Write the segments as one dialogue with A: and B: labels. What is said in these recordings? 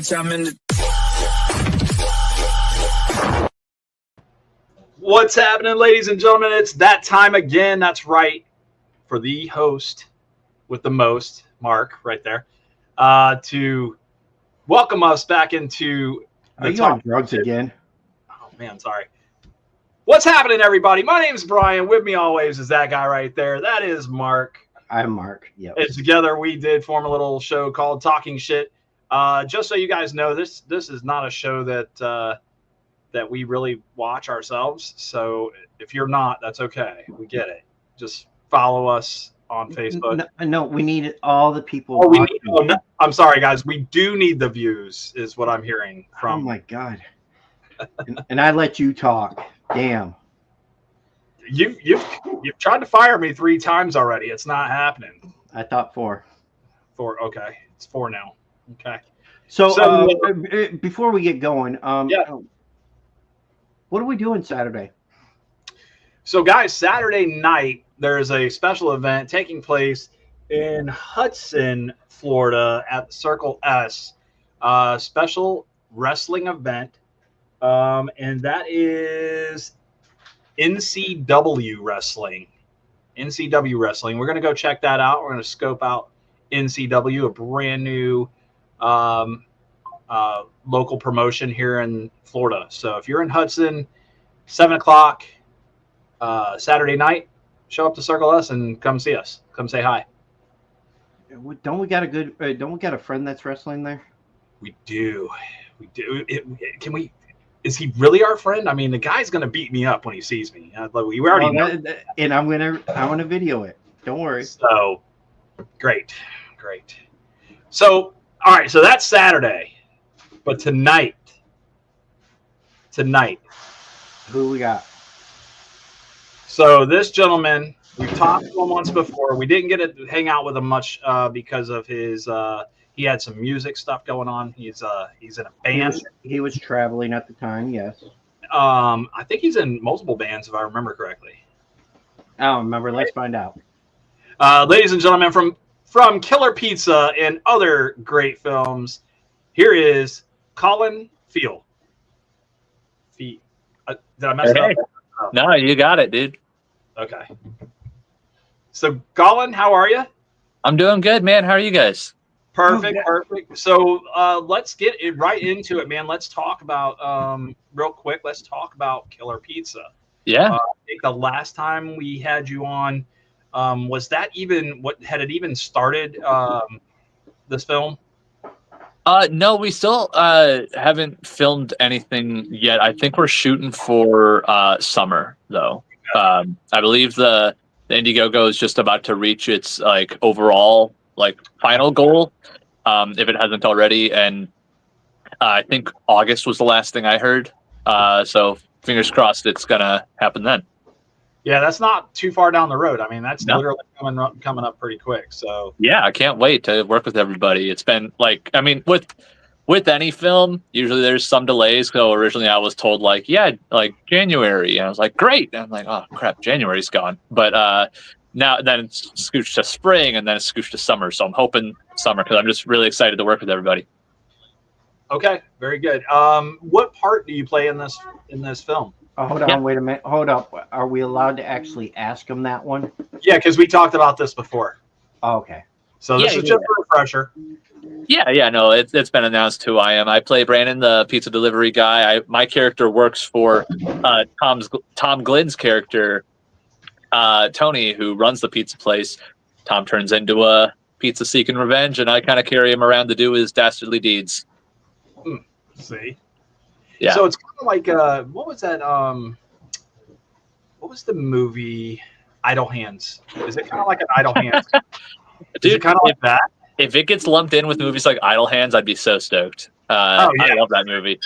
A: bitch, I'm in the...
B: What's happening, ladies and gentlemen? It's that time again. That's right. For the host with the most, Mark, right there, to welcome us back into the
C: Are you on drugs again?
B: Oh, man, sorry. What's happening, everybody? My name's Brian. With me always is that guy right there. That is Mark.
C: I'm Mark. Yep.
B: And together we did form a little show called Talking Shit. Just so you guys know, this is not a show that we really watch ourselves. So if you're not, that's okay. We get it. Just follow us on Facebook.
C: No, we need all the people.
B: No, I'm sorry, guys. We do need the views, is what I'm hearing from.
C: Oh my God! and I let you talk. Damn.
B: You've tried to fire me 3 times already. It's not happening.
C: I thought 4.
B: 4. Okay, it's 4 now. Okay.
C: So before we get going,
B: yeah.
C: What are we doing Saturday?
B: So, guys, Saturday night there's a special event taking place in Hudson, Florida, at the Circle S. Special wrestling event, and that is NCW wrestling. NCW wrestling. We're going to go check that out. We're going to scope out NCW, a brand new local promotion here in Florida. So if you're in Hudson, 7 o'clock Saturday night, show up to Circle S and come see us. Come say hi.
C: Don't we got a friend that's wrestling there?
B: We do. Can we? Is he really our friend? I mean, the guy's gonna beat me up when he sees me. We already know.
C: And I'm gonna video it. Don't worry.
B: So great. So all right. So that's Saturday, but tonight,
C: who we got?
B: So this gentleman, we've talked to him once before. We didn't get to hang out with him much because of his. He had some music stuff going on. He's in a band.
C: He was traveling at the time. Yes.
B: I think he's in multiple bands, if I remember correctly.
C: I don't remember. Let's find out.
B: Ladies and gentlemen, from Killer Pizza and other great films, here is Collin Fiol. Did I mess it up?
D: Oh. No, you got it, dude.
B: Okay. So, Collin, how are you?
D: I'm doing good, man. How are you guys?
B: Perfect. So let's get it right into it, man. Let's talk about real quick. Let's talk about Killer Pizza.
D: Yeah.
B: I think the last time we had you on, was that even had it even started? This film?
D: No, we still haven't filmed anything yet. I think we're shooting for summer, though. I believe the Indiegogo is just about to reach its overall final goal, if it hasn't already, and I think August was the last thing I heard. So fingers crossed it's gonna happen then.
B: Yeah, that's not too far down the road. I mean, that's literally coming up pretty quick. So
D: yeah, I can't wait to work with everybody. It's been with any film, usually there's some delays. So originally I was told January, and I was like, great. And I'm like, oh crap, January's gone. But now then it's scooched to spring, and then it's scooched to summer. So I'm hoping summer, because I'm just really excited to work with everybody.
B: Okay, very good. What part do you play in this film?
C: Oh, hold on, wait a minute. Hold up. Are we allowed to actually ask him that one?
B: Yeah, because we talked about this before.
C: Oh, okay.
B: So this is just a refresher.
D: Yeah, no, it's been announced who I am. I play Brandon, the pizza delivery guy. My character works for Tom Glynn's character, Tony, who runs the pizza place. Tom turns into a pizza seeking revenge, and I kind of carry him around to do his dastardly deeds.
B: See?
D: Yeah.
B: So it's kind of like what was that? What was the movie Idle Hands? Is it kind of like an Idle Hands?
D: Dude,
B: is it kind of like that?
D: If it gets lumped in with movies like Idle Hands, I'd be so stoked. I love that movie.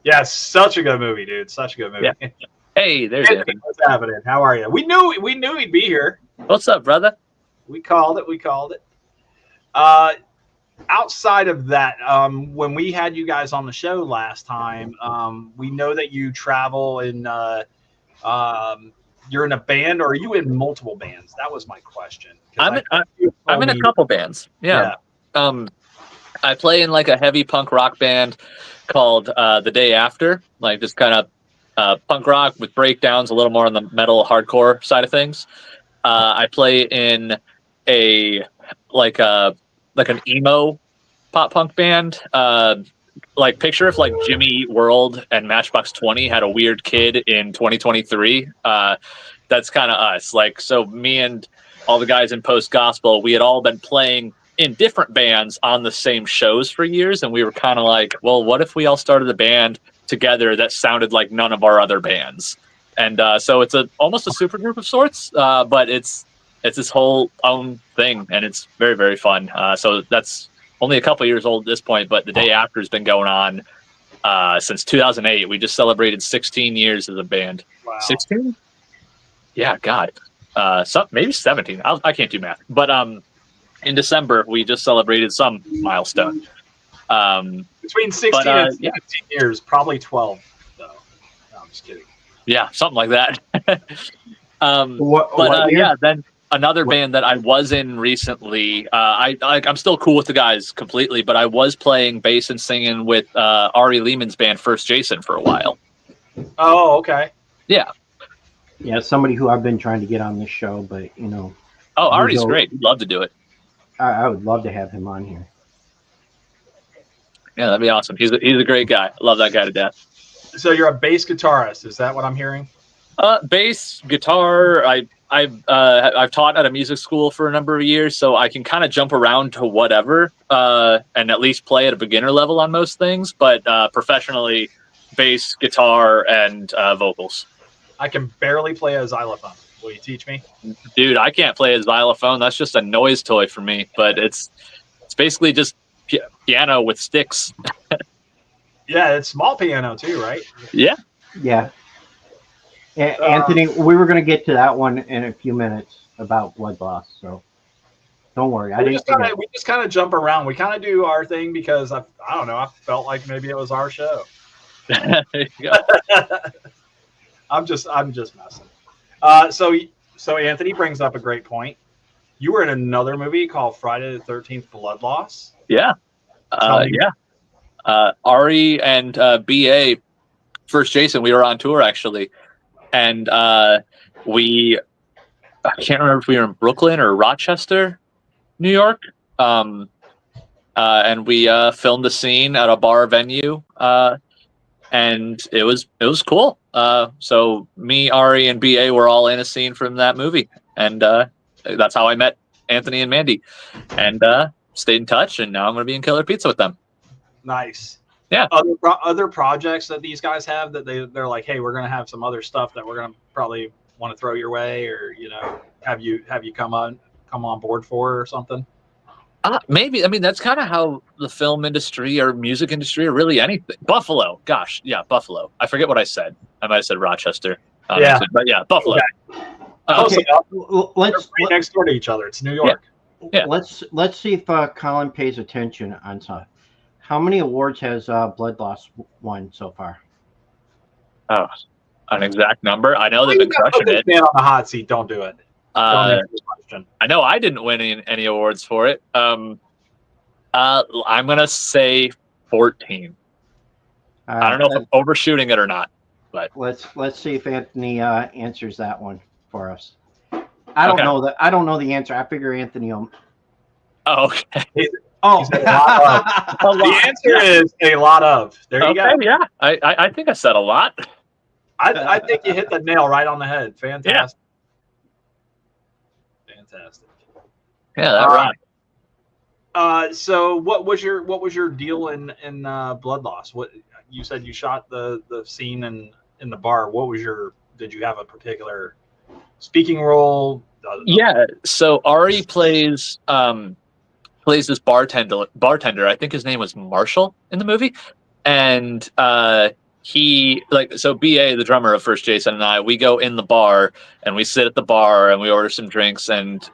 B: Yeah, it's such a good movie, dude. Such a good movie.
D: Yeah. Hey, there's Anthony.
B: What's happening? How are you? We knew he'd be here.
D: What's up, brother?
B: We called it. Outside of that, when we had you guys on the show last time, we know that you travel and you're in a band, or are you in multiple bands? That was my question.
D: I'm in a couple bands. Yeah. I play in like a heavy punk rock band called The Day After, like just kind of punk rock with breakdowns, a little more on the metal hardcore side of things. I play in a like a like an emo pop punk band. Like picture if like Jimmy Eat World and Matchbox 20 had a weird kid in 2023. That's kind of us. Like, so me and all the guys in post gospel, we had all been playing in different bands on the same shows for years, and we were kind of like, well, what if we all started a band together that sounded like none of our other bands? And so it's almost a super group of sorts, but it's this whole own thing, and it's very, very fun. So that's only a couple years old at this point, but The Day After has been going on since 2008. We just celebrated 16 years as a band.
B: Wow.
D: 16? Yeah, God. Maybe 17. I can't do math. But in December, we just celebrated some milestone.
B: Between 16 and 17 years, probably 12, though. No, I'm just kidding.
D: Yeah, something like that.
C: What year?
D: Yeah, then another band that I was in recently, I'm still cool with the guys completely, but I was playing bass and singing with Ari Lehman's band, First Jason, for a while.
B: Oh, okay.
D: Yeah.
C: Yeah, somebody who I've been trying to get on this show, but you know.
D: Oh, Ari's great. We'd love to do it.
C: I would love to have him on here.
D: Yeah, that'd be awesome. He's a great guy. I love that guy to death.
B: So you're a bass guitarist, is that what I'm hearing?
D: Bass, guitar. I've taught at a music school for a number of years, so I can kind of jump around to whatever, and at least play at a beginner level on most things. But professionally, bass, guitar, and vocals.
B: I can barely play a xylophone. Will you teach me?
D: Dude, I can't play a xylophone. That's just a noise toy for me. But it's basically just piano with sticks.
B: Yeah, it's small piano too, right?
D: Yeah.
C: Yeah. Anthony, we were going to get to that one in a few minutes about blood loss, so don't worry. We
B: just kind of jump around. We kind of do our thing because I don't know. I felt like maybe it was our show.
D: There you go.
B: I'm just messing. So Anthony brings up a great point. You were in another movie called Friday the 13th Blood Loss.
D: Yeah. Ari and BA, First Jason, we were on tour actually. And I can't remember if we were in Brooklyn or Rochester, New York. And we filmed a scene at a bar venue. And it was cool. So me, Ari, and BA were all in a scene from that movie. And that's how I met Anthony and Mandy. And stayed in touch, and now I'm going to be in Killer Pizza with them.
B: Nice.
D: Yeah.
B: Other projects that these guys have that they're like, hey, we're going to have some other stuff that we're going to probably want to throw your way, or have you come on board for or something.
D: Maybe. I mean, that's kind of how the film industry or music industry or really anything. Buffalo. Gosh. Yeah. Buffalo. I forget what I said. I might have said Rochester.
B: Yeah.
D: But yeah, Buffalo.
B: Okay.
C: Let's
B: right next door to each other. It's New York.
D: Yeah.
C: Let's see if Collin pays attention on stuff. How many awards has Blood Loss won so far?
D: Oh, an exact number? I know they've been crushing it.
B: Man on the hot seat. Don't do it. Don't answer this question.
D: I know I didn't win any awards for it. I'm gonna say 14. I don't know if I'm overshooting it or not, but
C: let's see if Anthony answers that one for us. I don't know that. I don't know the answer. I figure Anthony will.
D: Oh, okay.
B: The answer is a lot of. There you go.
D: Yeah, I think I said a lot.
B: I think you hit the nail right on the head. Fantastic.
D: Yeah.
B: Fantastic.
D: Yeah, that right.
B: So what was your deal in Blood Loss? What you said you shot the scene in the bar. Did you have a particular speaking role?
D: Yeah. So Ari plays this bartender. I think his name was Marshall in the movie, and he so BA, the drummer of First Jason, and I, we go in the bar and we sit at the bar and we order some drinks, and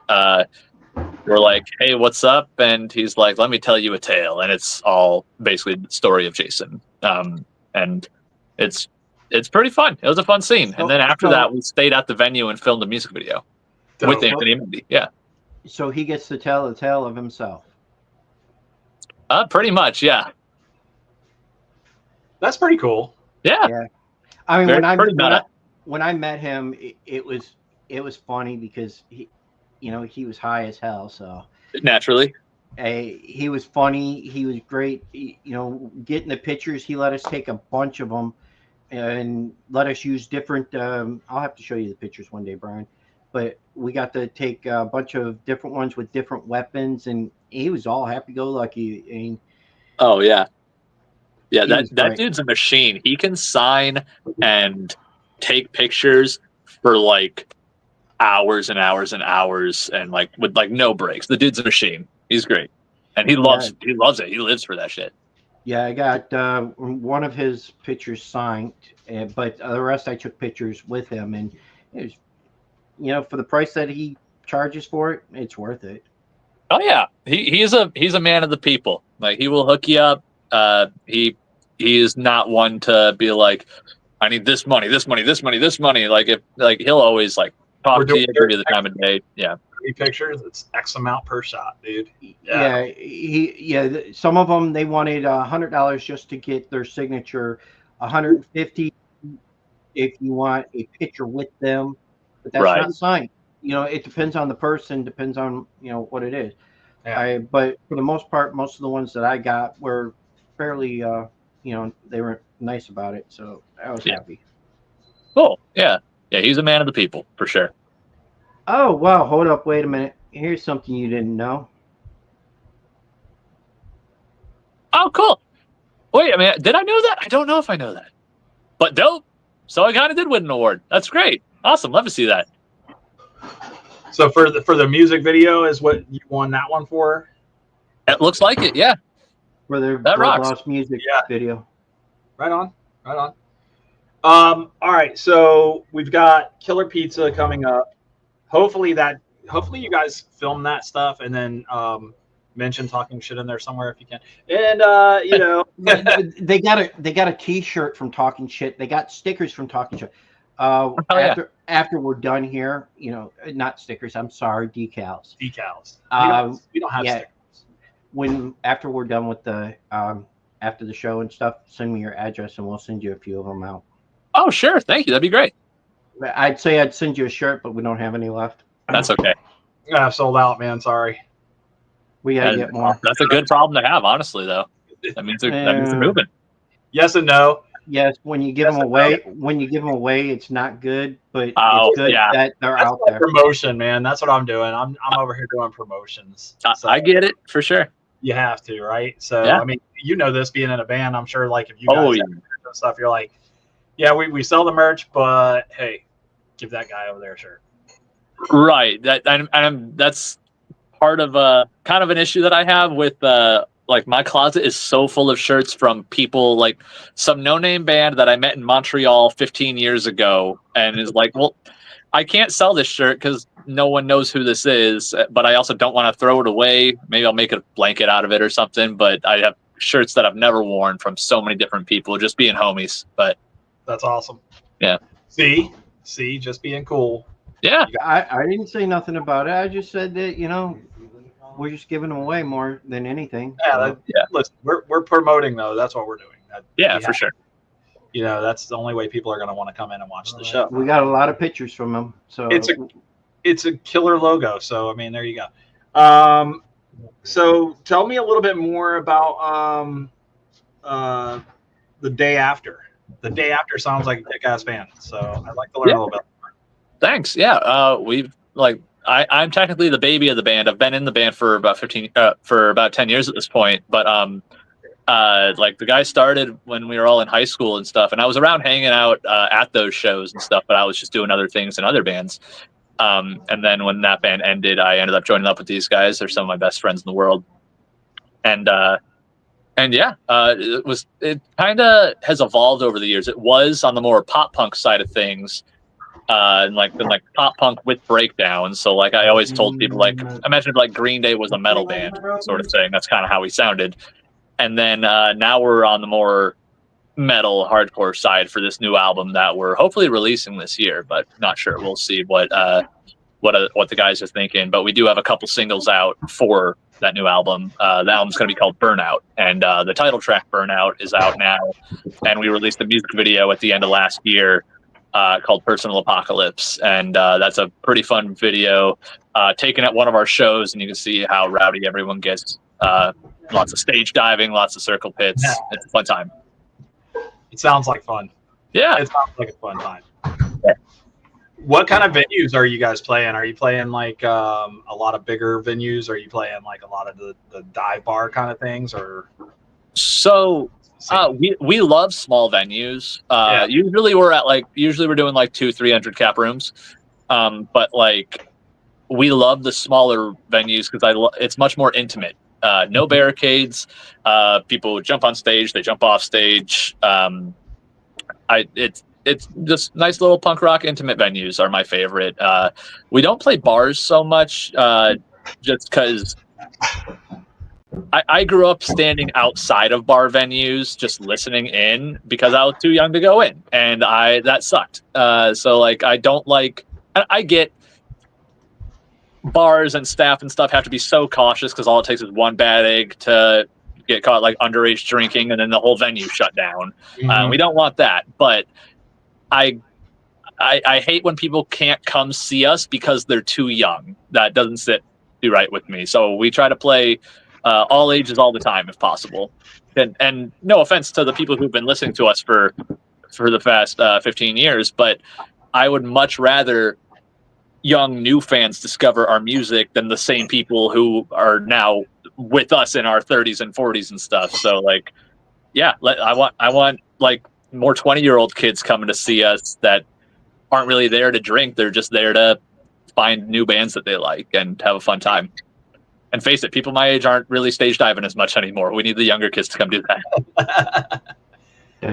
D: we're like, hey, what's up? And he's like, let me tell you a tale, and it's all basically the story of Jason. And it's pretty fun. It was a fun scene. And then after that, we stayed at the venue and filmed a music video with Anthony and Mandy. Yeah.
C: So he gets to tell the tale of himself.
D: Pretty much, yeah.
B: That's pretty cool.
D: Yeah.
C: Yeah. I mean,
D: Pretty meta.
C: when I met him, it was funny because he was high as hell. So
D: Naturally.
C: he was funny. He was great. Getting the pictures, he let us take a bunch of them and let us use different. I'll have to show you the pictures one day, Brian. But we got to take a bunch of different ones with different weapons, and he was all happy-go-lucky. I mean,
D: Oh yeah. Yeah,
C: He was
D: that
C: great.
D: dude's a machine. He can sign and take pictures for like hours and hours and hours, and like with like no breaks. The dude's a machine. He's great, and he loves it. He lives for that shit.
C: Yeah, I got one of his pictures signed, but the rest I took pictures with him, and it was, for the price that he charges for it, it's worth it.
D: Oh yeah, he's a man of the people. Like he will hook you up. He is not one to be like, I need this money, this money, this money, this money. Like he'll always like talk to you, give you the time of day. Yeah.
B: 3 pictures, it's X amount per shot, dude.
C: Yeah. Some of them they wanted $100 just to get their signature, $150 if you want a picture with them, but that's
D: Right.
C: not signed. It depends on the person, depends on what it is.
B: Yeah.
C: But for the most part, most of the ones that I got were fairly, they were nice about it, so I was happy.
D: Cool. Yeah. He's a man of the people for sure.
C: Oh wow! Hold up, wait a minute. Here's something you didn't know.
D: Oh, cool. Wait, I mean, did I know that? I don't know if I know that, but dope. So I kind of did win an award. That's great. Awesome. Love to see that.
B: So for the music video is what you won that one for?
D: It looks like it. Yeah.
C: For their
D: That rocks.
C: Lost music video.
B: Right on. All right, so we've got Killer Pizza coming up. Hopefully you guys film that stuff and then mention talking shit in there somewhere if you can. And
C: they got a T-shirt from Talking Shit. They got stickers from Talking Shit. After we're done here, not stickers. I'm sorry, decals.
B: Decals. We don't have stickers.
C: After we're done with the after the show and stuff, send me your address and we'll send you a few of them out.
D: Oh, sure. Thank you. That'd be great.
C: I'd say I'd send you a shirt, but we don't have any left.
D: That's okay.
B: Yeah, sold out, man. Sorry.
C: We gotta get more.
D: That's a good problem to have, honestly, though. That means they're moving.
B: Yes and no.
C: Yes, when you give them away, it's not good, but it's good that they're out there.
B: Promotion, man. That's what I'm doing. I'm over here doing promotions. So
D: I get it for sure.
B: You have to, right? So I mean, this being in a band, I'm sure. Like if you guys have stuff, you're like, yeah, we sell the merch, but hey, give that guy over there a shirt.
D: Right. That's part of kind of an issue that I have with like my closet is so full of shirts from people like some no-name band that I met in Montreal 15 years ago and is like, well, I can't sell this shirt because no one knows who this is, but I also don't want to throw it away. Maybe I'll make a blanket out of it or something, but I have shirts that I've never worn from so many different people, just being homies. But
B: that's awesome.
D: Yeah.
B: See, just being cool.
D: Yeah.
C: I didn't say nothing about it. I just said that, we're just giving them away more than anything.
B: Yeah. Listen, we're promoting though. That's what we're doing.
D: For sure.
B: That's the only way people are going to want to come in and watch the show.
C: We got a lot of pictures from them. So
B: it's a killer logo. So, I mean, there you go. So tell me a little bit more about the day after. The day after sounds like a kick-ass band. So I'd like to learn a little bit more.
D: Thanks. Yeah. We've I'm technically the baby of the band. I've been in the band for about 10 years at this point, but like the guy started when we were all in high school and stuff, and I was around hanging out at those shows and stuff, but I was just doing other things in other bands. And then when that band ended, I ended up joining up with these guys. They're some of my best friends in the world. And yeah, it kind of has evolved over the years. It was on the more pop punk side of things. And like pop punk with breakdowns. So like I always told people, like imagine if like Green Day was a metal band sort of thing. That's kind of how we sounded. And then now we're on the more metal hardcore side for this new album that we're hopefully releasing this year, but not sure. We'll see what the guys are thinking. But we do have a couple singles out for that new album. The album's going to be called Burnout, and the title track Burnout is out now. And we released a music video at the end of last year called Personal Apocalypse, and that's a pretty fun video taken at one of our shows, and you can see how rowdy everyone gets. Lots of stage diving, lots of circle pits.
B: Yeah.
D: It's a fun time.
B: It sounds like fun.
D: Yeah.
B: It sounds like a fun time. Yeah. What kind of venues are you guys playing? Are you playing like a lot of bigger venues? Are you playing like a lot of the dive bar kind of things? Or
D: so we love small venues. Usually we're doing like 200-300 cap rooms, but like we love the smaller venues because it's much more intimate. No barricades. People jump on stage, they jump off stage. It's just nice little punk rock intimate venues are my favorite. We don't play bars so much just because I grew up standing outside of bar venues just listening in because I was too young to go in, and that sucked. So like I don't like. I get bars and staff and stuff have to be so cautious because all it takes is one bad egg to get caught like underage drinking and then the whole venue shut down. We don't want that, but I hate when people can't come see us because they're too young. That doesn't sit too right with me. So we try to play all ages all the time if possible. And no offense to the people who've been listening to us for the past 15 years, but I would much rather young new fans discover our music than the same people who are now with us in our 30s and 40s and stuff. So like, yeah, I want like more 20-year-old kids coming to see us that aren't really there to drink. They're just there to find new bands that they like and have a fun time. And face it, people my age aren't really stage diving as much anymore. We need the younger kids to come do that.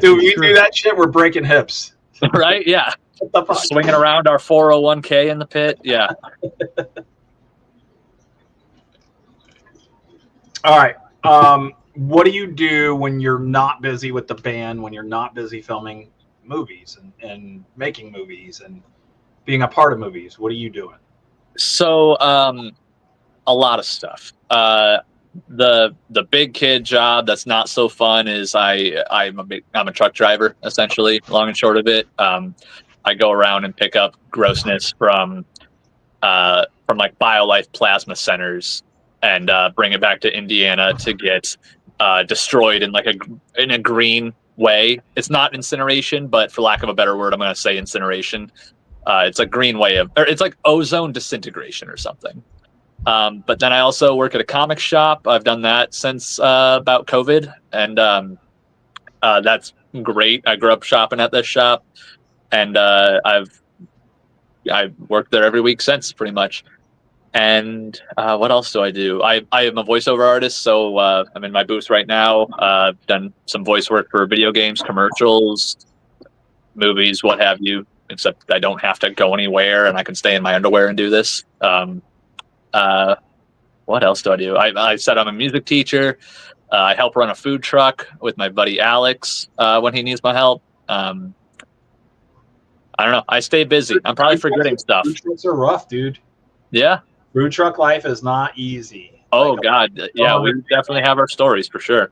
B: Dude, we do that shit, we're breaking hips.
D: Right? Yeah. Swinging around our 401k in the pit. Yeah.
B: All right. What do you do when you're not busy with the band, when you're not busy filming movies and making movies and being a part of movies? What are you doing?
D: So, a lot of stuff. The big kid job that's not so fun is I'm a truck driver, essentially, long and short of it. I go around and pick up grossness from like BioLife plasma centers and bring it back to Indiana to get destroyed in in a green way. It's not incineration, but for lack of a better word, I'm going to say incineration. It's a green way or it's like ozone disintegration or something. But then I also work at a comic shop. I've done that since about COVID, and that's great. I grew up shopping at this shop, and I've worked there every week since, pretty much. And what else do I do? I am a voiceover artist, so I'm in my booth right now. I've done some voice work for video games, commercials, movies, what have you, except I don't have to go anywhere, and I can stay in my underwear and do this. What else do I do? I said I'm a music teacher. I help run a food truck with my buddy Alex when he needs my help. I don't know. I stay busy. I'm probably forgetting stuff.
B: Food trucks are rough, dude.
D: Yeah.
B: Food truck life is not easy.
D: Oh, God. Yeah, we definitely have our stories for sure.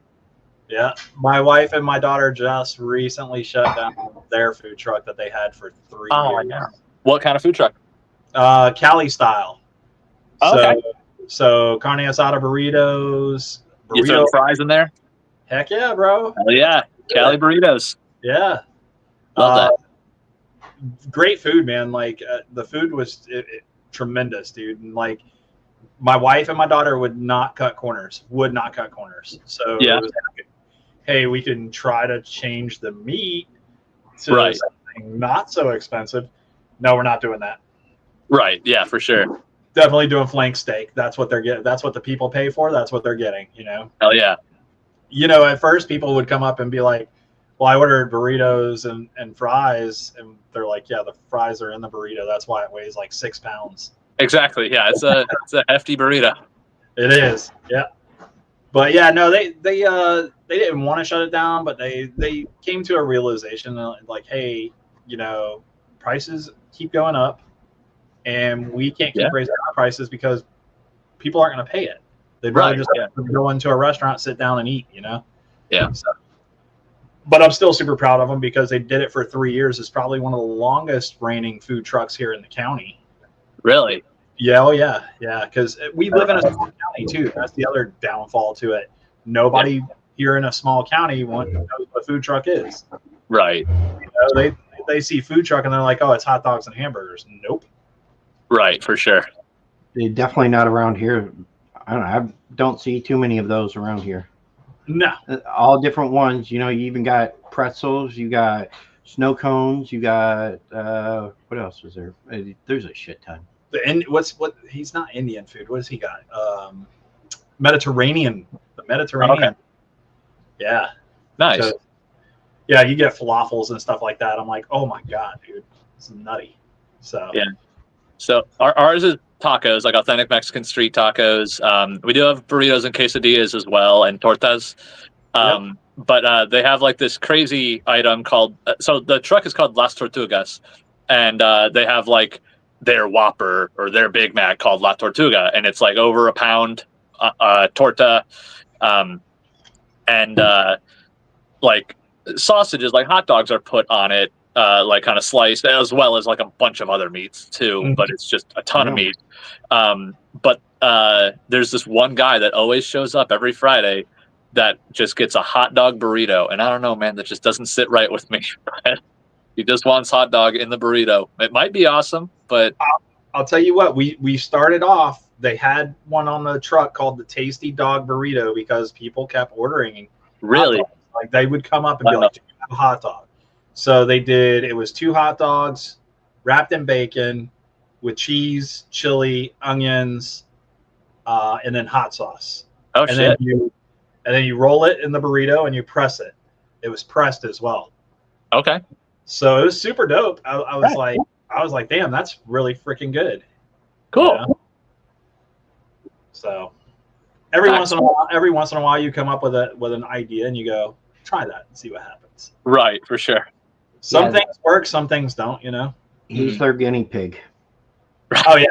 B: Yeah. My wife and my daughter just recently shut down their food truck that they had for 3 years.
D: Yeah. What kind of food truck?
B: Cali style.
D: Oh, okay.
B: So carne asada burritos.
D: You throw fries in there?
B: Heck yeah, bro.
D: Oh, yeah. Cali burritos.
B: Yeah.
D: Love that.
B: Great food, man. Like the food was tremendous, dude. And like my wife and my daughter would not cut corners. So
D: yeah.
B: It was like, hey, we can try to change the meat to something not so expensive. No, we're not doing that.
D: Right. Yeah, for sure.
B: Definitely doing flank steak. That's what they're getting. That's what the people pay for. That's what they're getting, you know?
D: Hell yeah.
B: You know, at first people would come up and be like, well, I ordered burritos and fries. And they're like, yeah, the fries are in the burrito. That's why it weighs like 6 pounds.
D: Exactly. Yeah. It's a hefty burrito.
B: It is. Yeah. But yeah, no, they didn't want to shut it down, but they came to a realization like, hey, you know, prices keep going up. And we can't keep raising our prices because people aren't going to pay it. They'd rather
D: Right,
B: just go into a restaurant, sit down, and eat.
D: Yeah.
B: So, but I'm still super proud of them because they did it for 3 years. It's probably one of the longest reigning food trucks here in the county.
D: Really?
B: Yeah, oh yeah. Because we live in a small county too. That's the other downfall to it. Nobody here in a small county knows what a food truck is.
D: Right.
B: They see food truck and they're like, oh, it's hot dogs and hamburgers. Nope.
D: Right, for sure.
C: They're definitely not around here. I don't know. I don't see too many of those around here.
B: No.
C: All different ones. You even got pretzels, you got snow cones, you got what else was there? There's a shit ton.
B: He's not Indian food. What has he got? Mediterranean. The Mediterranean.
D: Okay.
B: Yeah.
D: Nice.
B: So, yeah, you get falafels and stuff like that. I'm like, oh my god, dude, it's nutty. So
D: yeah. So ours is tacos, like authentic Mexican street tacos. We do have burritos and quesadillas as well, and tortas. But they have like this crazy item called. So the truck is called Las Tortugas, and they have like their Whopper or their Big Mac called La Tortuga, and it's like over a pound torta, and like sausages, like hot dogs, are put on it. Like kind of sliced, as well as like a bunch of other meats too, but it's just a ton of meat. But there's this one guy that always shows up every Friday that just gets a hot dog burrito, and I don't know, man, that just doesn't sit right with me. He just wants hot dog in the burrito. It might be awesome, but
B: I'll tell you what, we started off. They had one on the truck called the Tasty Dog Burrito because people kept ordering.
D: Really,
B: like they would come up and be like, "Do you have a hot dog?" So they did. It was 2 hot dogs wrapped in bacon with cheese, chili, onions, and then hot sauce.
D: Oh,
B: and
D: shit.
B: Then you roll it in the burrito and you press it. It was pressed as well.
D: Okay.
B: So it was super dope. I was like, damn, that's really freaking good.
D: Cool.
B: So every once in a while, you come up with an idea and you go, try that and see what happens.
D: Right, for sure.
B: Some things work, some things don't.
C: He's their guinea pig.
B: Oh yeah.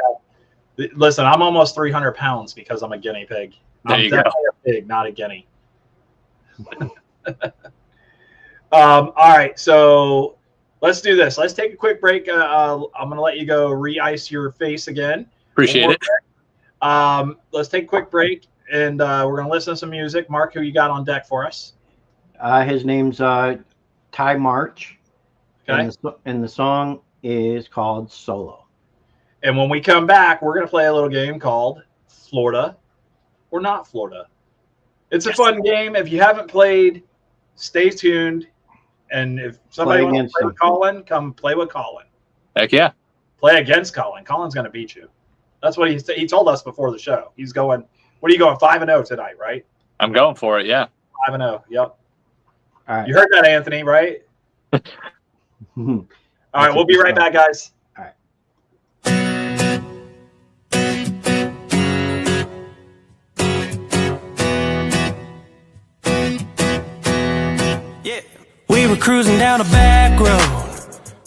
B: Listen, I'm almost 300 pounds because I'm a guinea pig. I'm definitely a pig, not a guinea. All right, so let's do this. Let's take a quick break. I'm going to let you go re-ice your face again.
D: Appreciate it.
B: Let's take a quick break, and we're going to listen to some music. Mark, who you got on deck for us?
C: His name's Ty March,
B: okay.
C: And the song is called Solo.
B: And when we come back, we're going to play a little game called Florida or Not Florida. It's a fun game. If you haven't played, stay tuned. And if somebody wants to play with Collin, come play with Collin.
D: Heck yeah.
B: Play against Collin. Collin's going to beat you. That's what he told us before the show. He's going, what are you going, 5-0 tonight, right?
D: I'm going for it, yeah.
B: 5-0, yep.
C: All right.
B: You heard that, Anthony, right? All right, we'll be right back, guys.
C: All right.
A: Yeah. We were cruising down a back road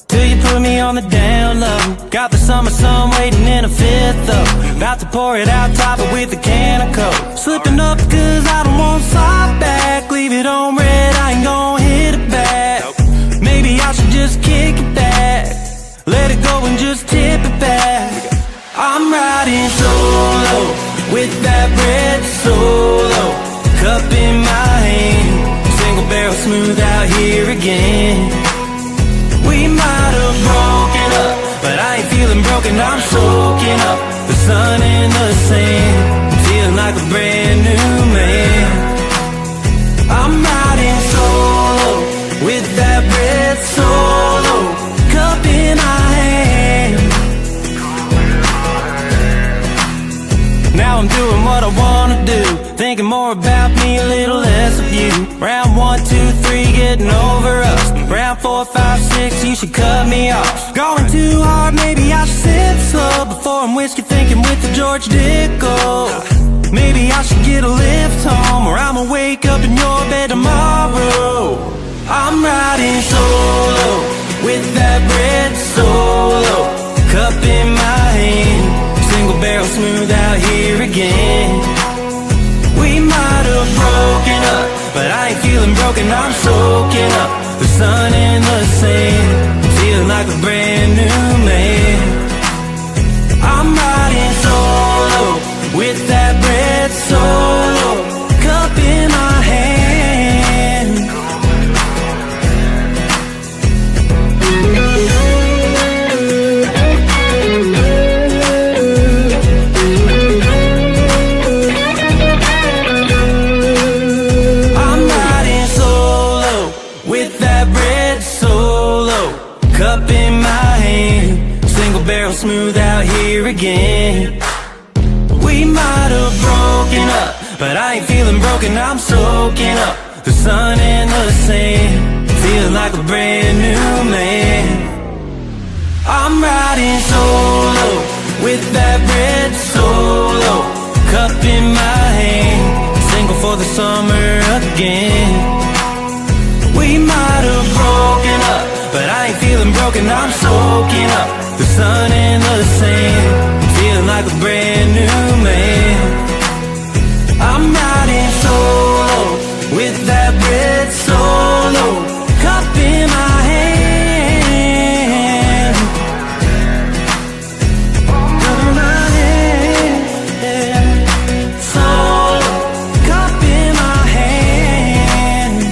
A: till you put me on the down low. Got the summer sun waiting in a fifth though. About to pour it out, top it with a can of Coke. Slipping up cause I don't want side back. Leave it on red, I ain't gon' hit it back. Maybe I should just kick it back. Let it go and just tip it back. I'm riding solo with that red Solo. Cup in my hand, single barrel smooth out here again. We might have broken up, but I ain't feeling broken. I'm soaking up the sun and the sand. I'm feeling like a brand new man. I'm riding solo with that red Solo. Cup in my hand. Now I'm doing what I wanna do, thinking more about me, a little less of you. Round 1, 2, 3, getting over us. Round 4, 5, 6, you should cut me off. Going too hard, maybe I should sip slow before I'm whiskey thinking with the George Dickel. Maybe I should get a lift home, or I'ma wake up in your bed tomorrow. I'm riding solo with that red Solo. Cup in my hand, single barrel smooth out here again. broken, I'm soaking up the sun and the sand, feeling like a brand new man. I'm riding solo with that bread solo, cup in my hand. I'm riding solo with that bread solo, cup in my hand, single barrel smooth out here again. We might have broken up, but I ain't feeling broken, I'm soaking up the sun and the sand, feeling like a brand new man. I'm riding solo with that red solo, cup in my hand, single for the summer again. We might have broken up, but I ain't feeling broken, I'm soaking up the sun and the sand, feeling like a brand new man. I'm riding solo with that red solo, cup in my hand. Cup in my hand. Solo, cup in my hand.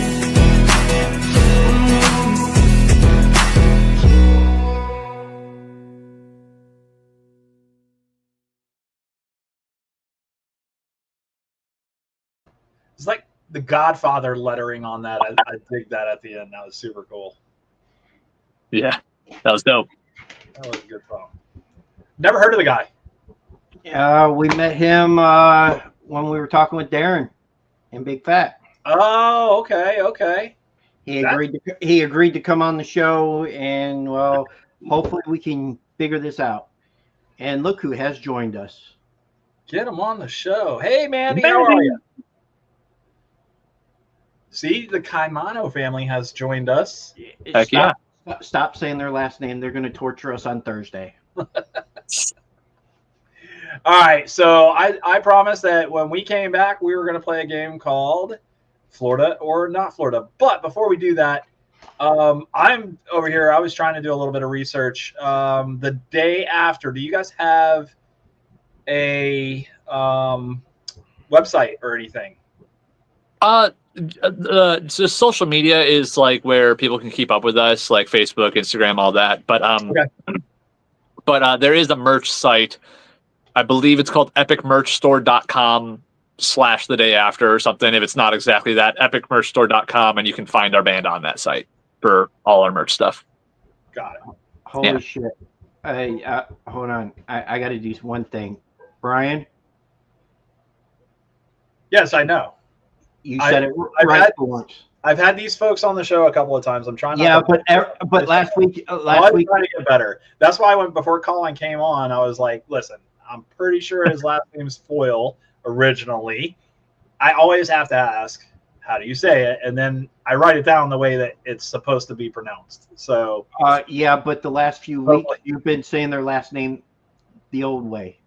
B: It's like the Godfather lettering on that. I dig that at the end. That was super cool.
D: Yeah, that was dope.
B: That was a good song. Never heard of the guy.
C: We met him when we were talking with Darren and Big Fat.
B: Oh, okay.
C: He agreed to come on the show, and well, hopefully we can figure this out. And look who has joined us.
B: Get him on the show. Hey, Mandy, how are you? See, the Caimano family has joined us.
D: Heck yeah.
C: Stop saying their last name. They're going to torture us on Thursday.
B: All right, so I promised that when we came back, we were going to play a game called Florida or Not Florida. But before we do that, I'm over here. I was trying to do a little bit of research. The day after, do you guys have a website or anything?
D: Just social media is like where people can keep up with us, like Facebook, Instagram, all that. But there is a merch site. I believe it's called epicmerchstore.com/the-day-after or something. If it's not exactly that, epicmerchstore.com, and you can find our band on that site for all our merch stuff.
B: Got it.
C: Holy shit. Hold on. I got to do one thing. Brian?
B: Yes, I know.
C: You said it right for once.
B: I've had these folks on the show a couple of times. I'm trying.
C: But last week,
B: trying to get better. That's why before Collin came on, I was like, listen, I'm pretty sure his last name's Fiol originally. I always have to ask, how do you say it? And then I write it down the way that it's supposed to be pronounced. So
C: but the last few weeks you've been saying their last name the old way,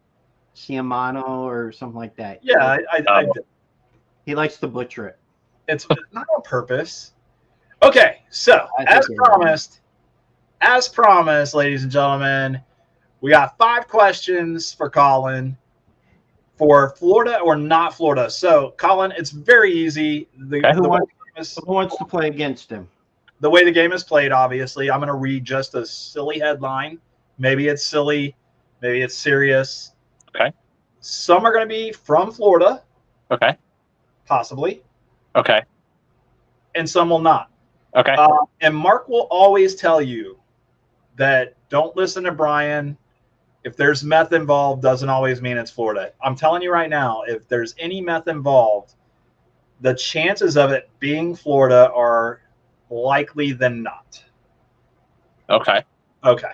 C: Ciamano or something like that.
B: Yeah, I
C: he likes to butcher it.
B: It's not on purpose. Okay, so as promised, ladies and gentlemen, we got 5 questions for Collin for Florida or not Florida. So, Collin, it's very easy.
C: Who wants to play against him?
B: The way the game is played, obviously, I'm going to read just a silly headline. Maybe it's silly. Maybe it's serious.
D: Okay.
B: Some are going to be from Florida.
D: Okay.
B: Possibly.
D: Okay.
B: And some will not.
D: Okay.
B: And Mark will always tell you that don't listen to Brian. If there's meth involved, doesn't always mean it's Florida. I'm telling you right now, if there's any meth involved, the chances of it being Florida are likely than not.
C: Okay.
B: Okay.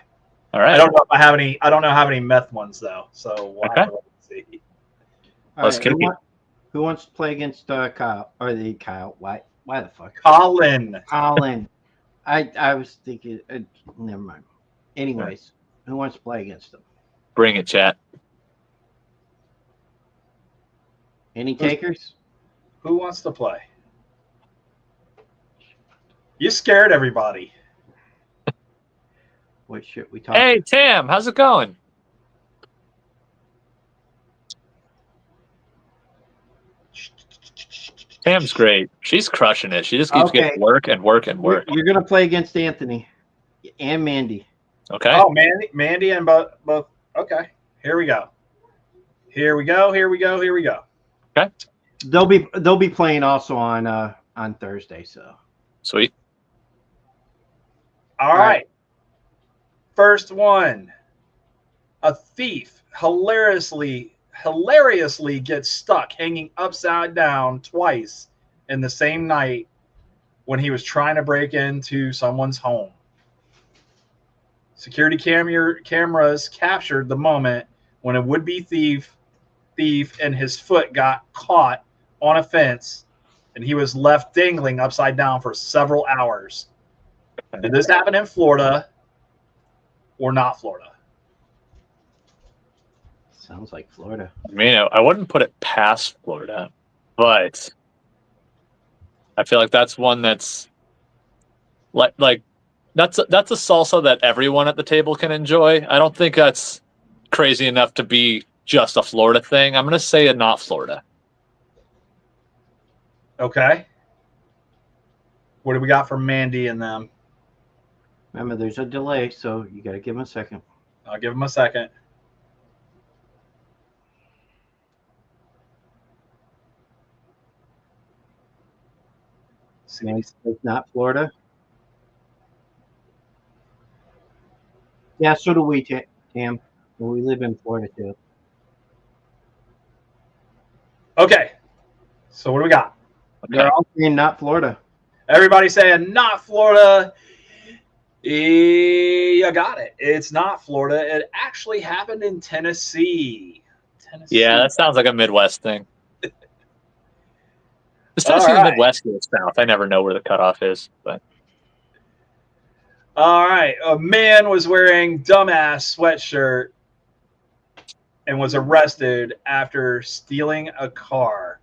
D: All right.
B: I don't know if I have any. I don't know how many meth ones though. So we'll have to see.
D: Let's continue.
C: Who wants to play against Kyle or the Kyle? Why the fuck?
B: Collin.
C: I was thinking. Never mind. Anyways, who wants to play against them?
D: Bring it, chat.
C: Any takers?
B: Who wants to play? You scared everybody.
C: What shit we talking?
D: Hey, Tam, how's it going? Tam's great. She's crushing it. She just keeps
C: Okay.
D: getting work and work and work.
C: You're gonna play against Anthony and Mandy.
D: Okay.
B: Oh, Mandy and both. Okay, here we go. Here we go.
D: Okay.
C: They'll be playing also on Thursday. So
D: Sweet.
B: All right. First one. A thief hilariously gets stuck hanging upside down twice in the same night when he was trying to break into someone's home. Security cameras captured the moment when a would-be thief and his foot got caught on a fence and he was left dangling upside down for several hours. Did this happen in Florida or not Florida?
C: sounds like Florida.
D: I mean, I wouldn't put it past Florida, but I feel like that's one that's like that's a salsa that everyone at the table can enjoy. I don't think that's crazy enough to be just a Florida thing. I'm going to say it not Florida.
B: Okay. What do we got for Mandy and them?
C: Remember, there's a delay, so you got to give them a second.
B: I'll give them a second.
C: It's not Florida. Yeah, so do we, Tam. We live in Florida too.
B: Okay. So what do we got?
C: They're all saying not Florida.
B: Everybody saying not Florida. You got it. It's not Florida. It actually happened in Tennessee.
D: Yeah, that sounds like a Midwest thing. Is Tennessee
B: All right.
D: Midwest or the South? I never know where the cutoff is. But
B: All right. A man was wearing dumbass sweatshirt and was arrested after stealing a car.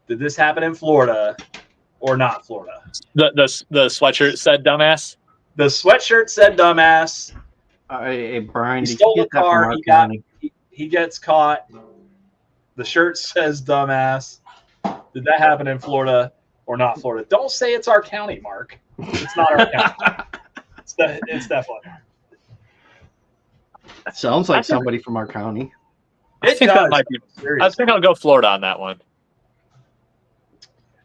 B: Did this happen in Florida or not Florida?
D: the sweatshirt said dumbass.
B: The sweatshirt said dumbass.
C: Hey, Brian,
B: He
C: did
B: stole
C: you
B: the
C: get that from
B: car.
C: our county?
B: He gets caught. The shirt says dumbass. Did that happen in Florida or not Florida? Don't say it's our county, Mark. It's not our county. It's definitely.
C: Sounds like somebody from our county.
D: I think that might be. I think I'll go Florida on that one.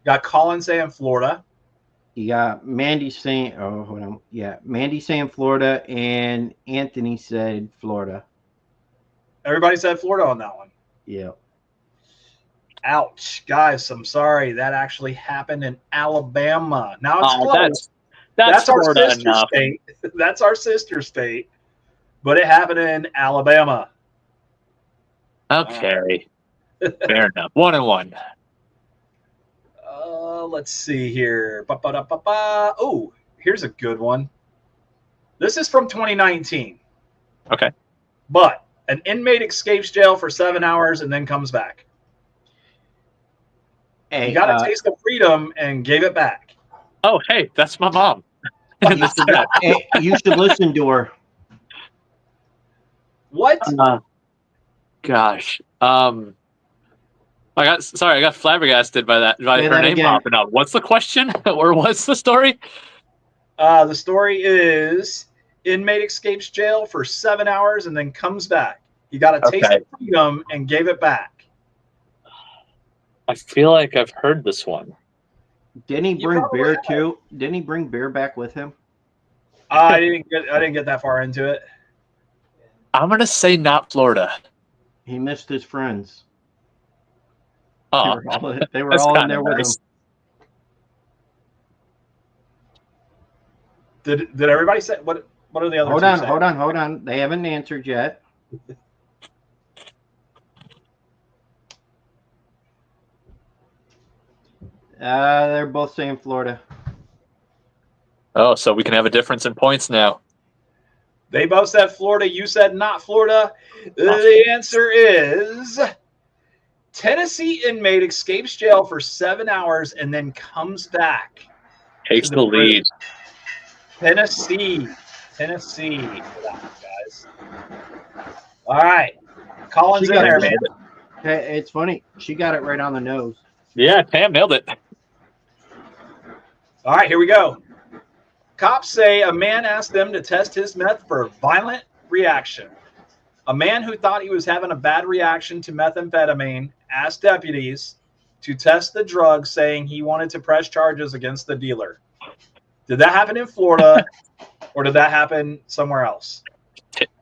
B: Got Collin saying Florida.
C: You got Mandy saying, oh, hold on. Yeah, Mandy saying Florida, and Anthony said Florida.
B: Everybody said Florida on that one.
C: Yeah.
B: Ouch, guys! I'm sorry. That actually happened in Alabama. Now it's close.
D: That's
B: our
D: Florida
B: sister
D: enough.
B: state. That's our sister state, but it happened in Alabama.
D: Okay, fair enough. 1-1.
B: Let's see here. Oh, here's a good one. This is from 2019.
D: Okay.
B: But an inmate escapes jail for 7 hours and then comes back.
C: Hey,
B: He got a taste of freedom and gave it back.
D: Oh, hey, that's my mom.
C: hey, you should listen to her.
B: What?
D: Gosh. I got flabbergasted by that, by
C: Say
D: her
C: that
D: name
C: again.
D: popping up. What's the question? Or what's the story?
B: The story is inmate escapes jail for 7 hours and then comes back. He got a taste of freedom and gave it back.
D: I feel like I've heard this one.
C: Didn't he
B: You
C: bring
B: probably
C: beer
B: have.
C: too? Didn't he bring beer back with him?
B: I didn't get that far into it.
D: I'm gonna say not Florida.
C: He missed his friends.
D: Oh,
C: They were
D: that's
C: all in
D: kinda
C: there with
D: nice.
C: him.
B: Did everybody say what are the other
C: Hold
B: two
C: on,
B: saying?
C: hold on. They haven't answered yet. They're both saying Florida.
D: Oh, so we can have a difference in points now.
B: They both said Florida. You said not Florida. The answer is Tennessee inmate escapes jail for 7 hours and then comes back.
D: Takes the lead.
B: Tennessee for that one, guys. All right. Collins in there, man.
C: Hey, it's funny. She got it right on the nose.
D: Yeah, Pam nailed it.
B: All right, here we go. Cops say a man asked them to test his meth for a violent reaction. A man who thought he was having a bad reaction to methamphetamine asked deputies to test the drug, saying he wanted to press charges against the dealer. Did that happen in Florida, or did that happen somewhere else?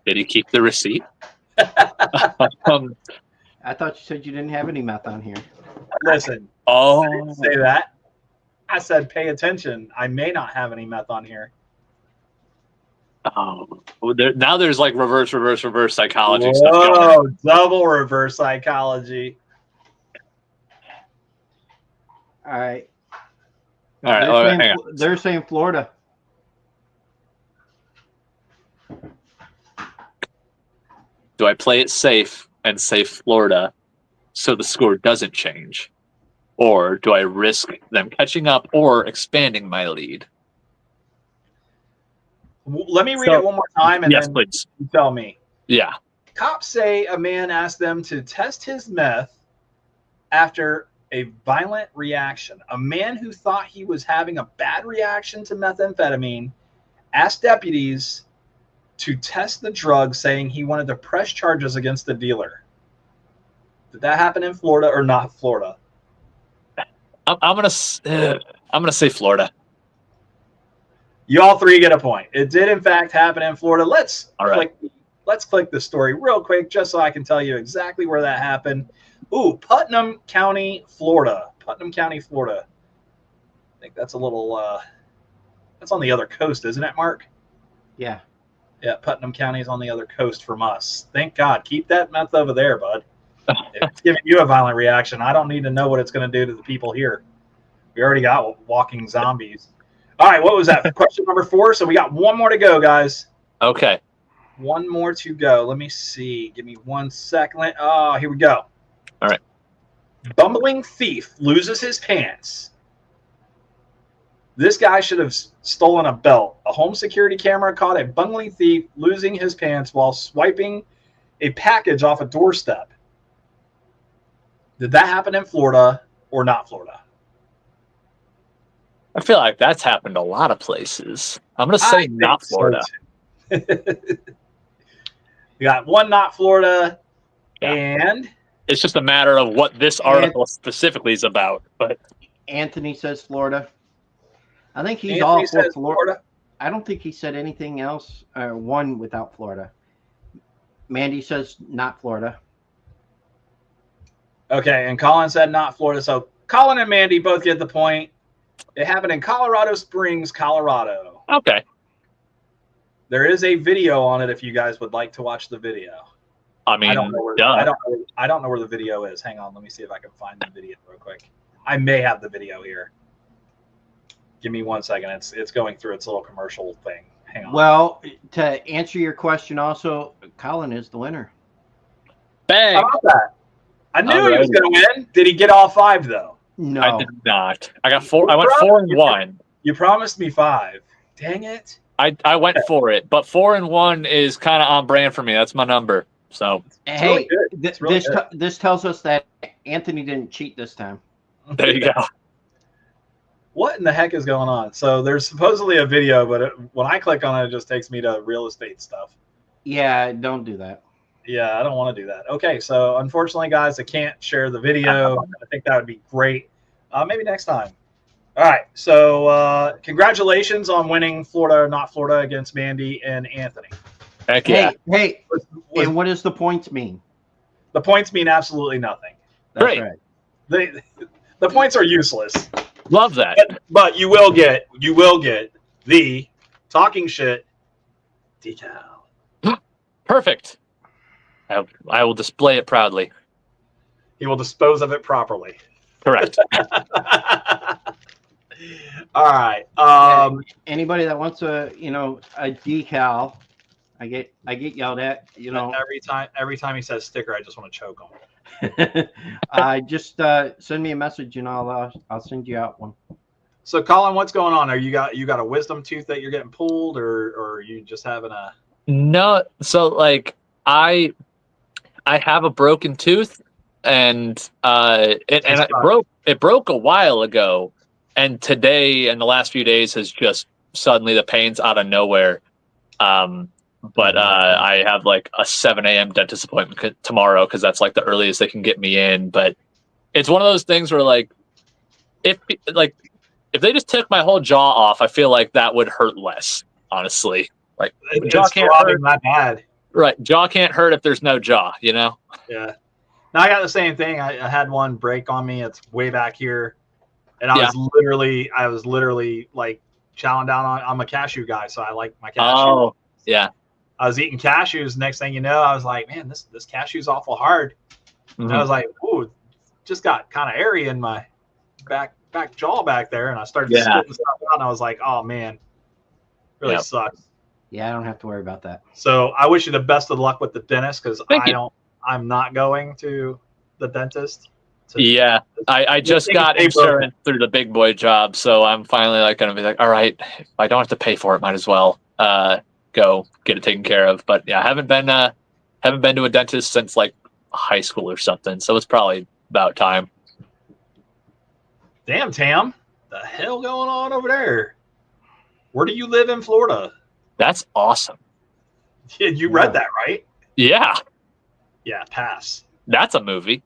D: Did he keep the receipt?
C: I thought you said you didn't have any meth on here.
B: Listen, I didn't say that. I said pay attention. I may not have any meth on here.
D: Oh, now there's like reverse psychology
B: Whoa,
D: stuff going on.
B: double reverse psychology.
C: All right.
D: All right, hang on.
C: They're saying Florida.
D: Do I play it safe and say Florida so the score doesn't change? Or do I risk them catching up or expanding my lead?
B: Let me read it one more time and then
D: please.
B: You tell me.
D: Yeah.
B: Cops say a man asked them to test his meth after a violent reaction. A man who thought he was having a bad reaction to methamphetamine asked deputies to test the drug, saying he wanted to press charges against the dealer. Did that happen in Florida or not Florida?
D: I'm gonna say Florida.
B: You all three get a point. It did in fact happen in Florida. Let's click the story real quick just so I can tell you exactly where that happened. Ooh, Putnam County, Florida. Putnam County, Florida. I think that's a little that's on the other coast, isn't it, Mark?
C: Yeah.
B: Yeah, Putnam County is on the other coast from us. Thank God. Keep that meth over there, bud. If it's giving you a violent reaction, I don't need to know what it's going to do to the people here. We already got walking zombies. All right, what was that? Question number 4. So we got one more to go, guys.
D: Okay.
B: One more to go. Let me see. Give me 1 second. Oh, here we go.
D: All right.
B: Bumbling thief loses his pants. This guy should have stolen a belt. A home security camera caught a bungling thief losing his pants while swiping a package off a doorstep. Did that happen in Florida or not Florida?
D: I feel like that's happened a lot of places. I'm going to say not Florida.
B: So we got one not Florida,
D: Yeah.
B: and
D: It's just a matter of what this article specifically is about. But
C: Anthony says Florida. I think he's
B: Anthony
C: all for
B: says
C: Florida. I don't think he said anything else. One without Florida. Mandy says not Florida.
B: Okay, and Colin said not Florida. So Colin and Mandy both get the point. It happened in Colorado Springs, Colorado.
D: okay.
B: There is a video on it if you guys would like to watch the video.
D: I mean,
B: I don't know where the video is. Hang on, let me see if I can find the video real quick. I may have the video here. Give me 1 second. It's going through its little commercial thing. Hang on.
C: Well, to answer your question also, Colin is the winner.
D: Bang.
B: How about that? I knew he was going to win. Did he get all 5 though?
C: No.
D: I did not. I got 4. I went 4 and 1.
B: You promised me 5. Dang it.
D: I went for it, but 4 and 1 is kind of on brand for me. That's my number. So
C: Hey,
B: really
C: this tells us that Anthony didn't cheat this time.
D: there you go.
B: What in the heck is going on? So there's supposedly a video, but when I click on it, it just takes me to real estate stuff.
C: Yeah, don't do that.
B: Yeah, I don't want to do that. Okay, so unfortunately, guys, I can't share the video. I think that would be great. Maybe next time. All right, so congratulations on winning Florida or not Florida against Mandy and Anthony.
D: Heck yeah.
C: Hey, and what does the points mean?
B: The points mean absolutely nothing.
C: That's
D: Great.
C: right.
B: The points are useless.
D: Love that.
B: But you will get the talking shit decal.
D: Perfect. I will display it proudly.
B: He will dispose of it properly.
D: Correct.
B: All right.
C: Anybody that wants a decal, I get yelled at.
B: Every time he says sticker, I just want to choke him.
C: Just send me a message and I'll send you out one.
B: So Colin, what's going on? Are you got a wisdom tooth that you're getting pulled, or are you just having a?
D: No, so like I have a broken tooth, and it broke a while ago, and today and the last few days has just suddenly the pain's out of nowhere. But I have like a 7 a.m. dentist appointment tomorrow because that's like the earliest they can get me in. But it's one of those things where like if they just took my whole jaw off, I feel like that would hurt less, honestly. Like jaw can't hurt.
B: Not bad.
D: Right, jaw can't hurt if there's no jaw, you know?
B: Yeah. Now I got the same thing. I had one break on me. It's way back here, and I was literally like chowing down on. I'm a cashew guy, so I like my cashew.
D: Oh, yeah.
B: I was eating cashews. Next thing you know, I was like, man, this cashew's awful hard.
D: Mm-hmm.
B: And I was like, ooh, just got kind of airy in my back jaw back there, and I started spitting stuff out, and I was like, oh man, really sucks.
C: Yeah, I don't have to worry about that.
B: So I wish you the best of luck with the dentist, because I'm not going to the dentist.
D: I just got insurance through the big boy job, so I'm finally like going to be like, all right, if I don't have to pay for it, might as well go get it taken care of. But yeah, I haven't been to a dentist since like high school or something, so it's probably about time.
B: Damn, Tam, the hell going on over there? Where do you live in Florida?
D: That's awesome.
B: Yeah, you read that, right?
D: Yeah.
B: Yeah, pass.
D: That's a movie.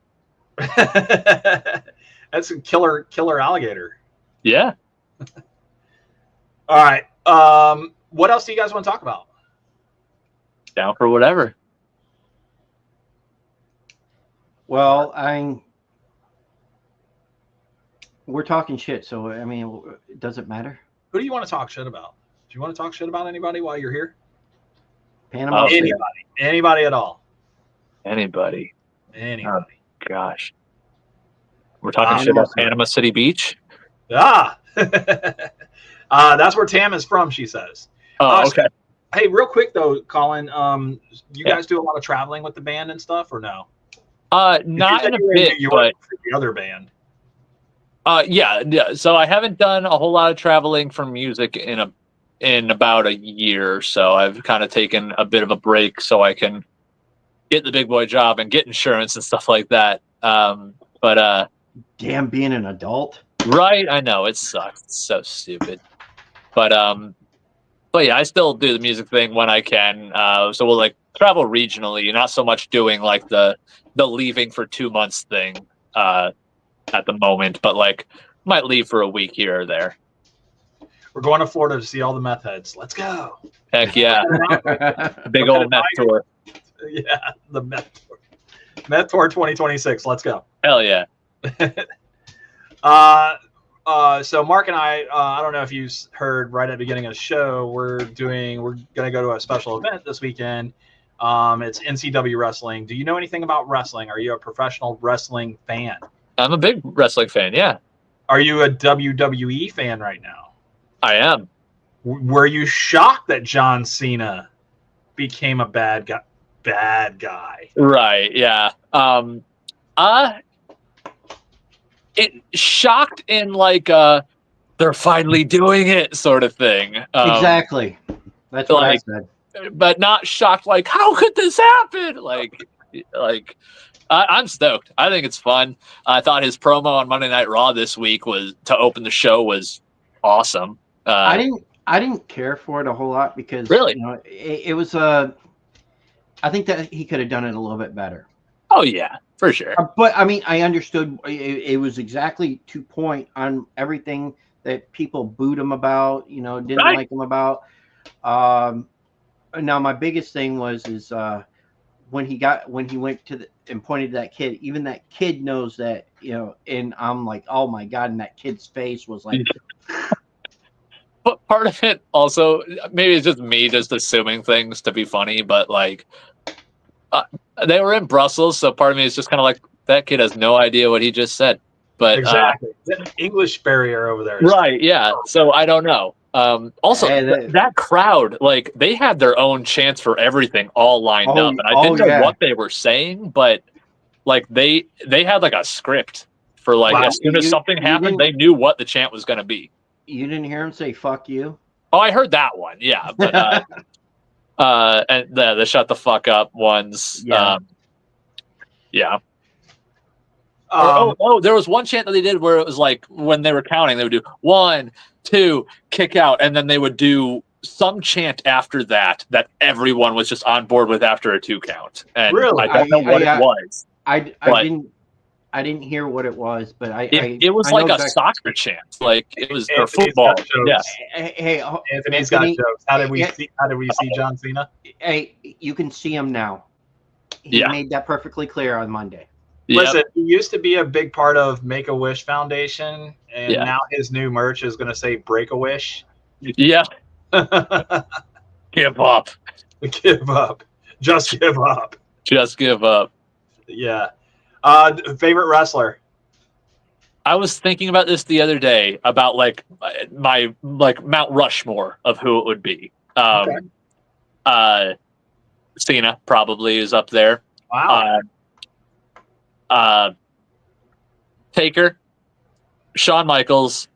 B: That's a killer alligator.
D: Yeah.
B: All right. What else do you guys want to talk about?
D: Down for whatever.
C: Well, we're talking shit, so I mean, does it matter?
B: Who do you want to talk shit about? Do you want to talk shit about anybody while you're here?
C: Panama.
B: Anybody at all?
D: Anybody. Oh, gosh. We're talking shit about Panama City Beach?
B: That's where Tam is from, she says.
D: Oh, okay.
B: Hey, real quick though, Colin, you guys do a lot of traveling with the band and stuff, or no?
D: Not in a bit, but
B: for the other band.
D: Yeah. So I haven't done a whole lot of traveling for music in about a year or so. I've kind of taken a bit of a break so I can get the big boy job and get insurance and stuff like that. But
C: damn, being an adult.
D: Right, I know it sucks. It's so stupid. But yeah, I still do the music thing when I can. So we'll like travel regionally, not so much doing like the leaving for 2 months thing at the moment, but like might leave for a week here or there.
B: We're going to Florida to see all the meth heads. Let's go.
D: Heck yeah. Big old meth tour.
B: Yeah, the meth tour. Meth tour 2026. Let's go.
D: Hell yeah.
B: So Mark and I don't know if you heard right at the beginning of the show, we're going to go to a special event this weekend. It's NCW wrestling. Do you know anything about wrestling? Are you a professional wrestling fan?
D: I'm a big wrestling fan. Yeah.
B: Are you a WWE fan right now?
D: I am.
B: Were you shocked that John Cena became a bad guy? Right.
D: Yeah. It shocked in like they're finally doing it sort of thing.
C: Exactly. That's what I said.
D: But not shocked like, how could this happen? Like I'm stoked. I think it's fun. I thought his promo on Monday Night Raw this week to open the show was awesome.
C: I didn't care for it a whole lot because
D: really,
C: it was I think that he could have done it a little bit better.
D: Oh yeah, for sure.
C: But I mean, I understood it was exactly to point on everything that people booed him about, didn't like him about. Now my biggest thing was when he went to and pointed to that kid. Even that kid knows that, and I'm like, oh my god, and that kid's face was like.
D: But part of it also, maybe it's just me just assuming things to be funny, but like they were in Brussels, so part of me is just kind of like, that kid has no idea what he just said. But
B: exactly, the English barrier over there.
D: Right? Yeah. So I don't know. Also, that crowd, like they had their own chants for everything all lined up, and I didn't know what they were saying, but like they had like a script for like as soon as something happened, they knew what the chant was going to be.
C: You didn't hear him say "fuck you"?
D: Oh, I heard that one. Yeah, but and the shut the fuck up ones.
C: Yeah.
D: Yeah.
B: Um,
D: There was one chant that they did where it was like when they were counting, they would do 1, 2, kick out, and then they would do some chant after that everyone was just on board with after a 2 count. And
B: Really?
D: I don't know what it was.
C: I didn't hear what it was, but
D: it was
C: I
D: like
C: know
D: a
C: exactly.
D: soccer chant, like it was or
B: Anthony's
D: football.
B: got jokes.
D: Yeah.
C: Hey,
B: Anthony's got
C: Anthony,
B: jokes. How did we
C: yeah.
B: see John Cena?
C: Hey, you can see him now. He
D: Yeah.
C: made that perfectly clear on Monday.
D: Yep.
B: Listen, he used to be a big part of Make-A-Wish Foundation, and
D: Yeah.
B: now his new merch is going to say Break-A-Wish.
D: Yeah. Give up.
B: Give up. Just give up.
D: Just give up.
B: Yeah. Favorite wrestler?
D: I was thinking about this the other day about like my Mount Rushmore of who it would be. Cena probably is up there.
B: Wow.
D: Taker, Shawn Michaels,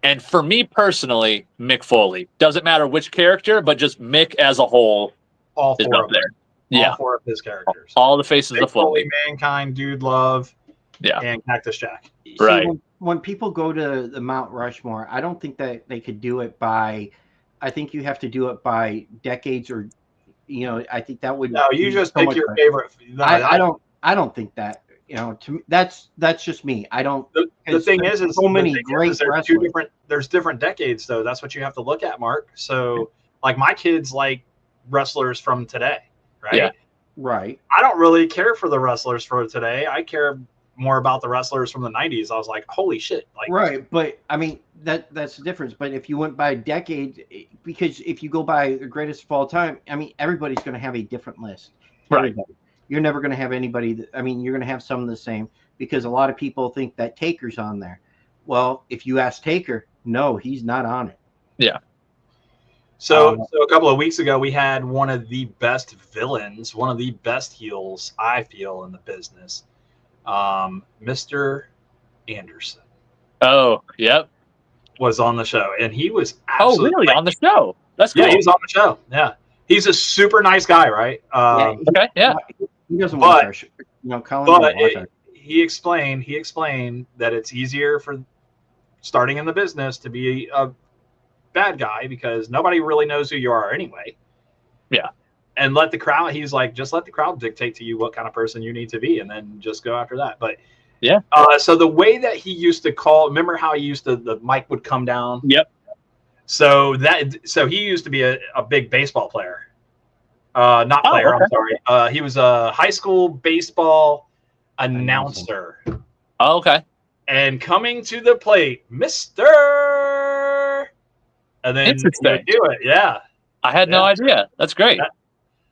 D: and for me personally, Mick Foley. Doesn't matter which character, but just Mick as a whole
B: All
D: is
B: four
D: up
B: of
D: there.
B: them.
D: Yeah,
B: All four of his characters.
D: all the faces
B: Mick
D: of Foley.
B: Foley, Mankind, Dude Love,
D: Yeah,
B: and Cactus Jack.
C: See,
D: Right.
C: when people go to the Mount Rushmore, I don't think that they could do it by. I think you have to do it by decades, or I think that would.
B: No, you
C: be
B: just
C: so
B: pick
C: much
B: your
C: better.
B: favorite. No,
C: I don't think that. To me, that's just me. I don't.
B: The thing is
C: so many
B: the thing
C: great
B: is there's
C: wrestlers.
B: there's different decades though. That's what you have to look at, Mark. So like my kids like wrestlers from today, right?
D: Yeah.
C: Right.
B: I don't really care for the wrestlers for today. I care more about the wrestlers from the 90s. I was like, holy shit. Like
C: Right, but I mean that's the difference. But if you went by decade, because if you go by the greatest of all time, I mean everybody's going to have a different list.
D: Right.
C: Everybody. You're never going to have anybody. I mean, you're going to have some of the same because a lot of people think that Taker's on there. Well, if you ask Taker, no, he's not on it.
D: Yeah.
B: So a couple of weeks ago, we had one of the best villains, one of the best heels, I feel, in the business, Mr. Anderson.
D: Oh, yep.
B: Was on the show, and he was absolutely
D: really on the show. That's cool.
B: Yeah, he was on the show. Yeah, he's a super nice guy, right?
D: Okay, yeah.
C: He doesn't watch our show. Collin doesn't watch our.
B: He explained that it's easier for starting in the business to be a bad guy because nobody really knows who you are anyway.
D: Yeah.
B: And let the crowd, he's like, just let the crowd dictate to you what kind of person you need to be and then just go after that. But
D: yeah.
B: So the way that he used to call, remember how he used to, the mic would come down?
D: Yep.
B: So he used to be a big baseball player. Not player,
D: okay.
B: I'm sorry. He was a high school baseball announcer.
D: Oh, okay.
B: And coming to the plate, Mr. And then he would do it. Yeah.
D: I had no idea. That's great.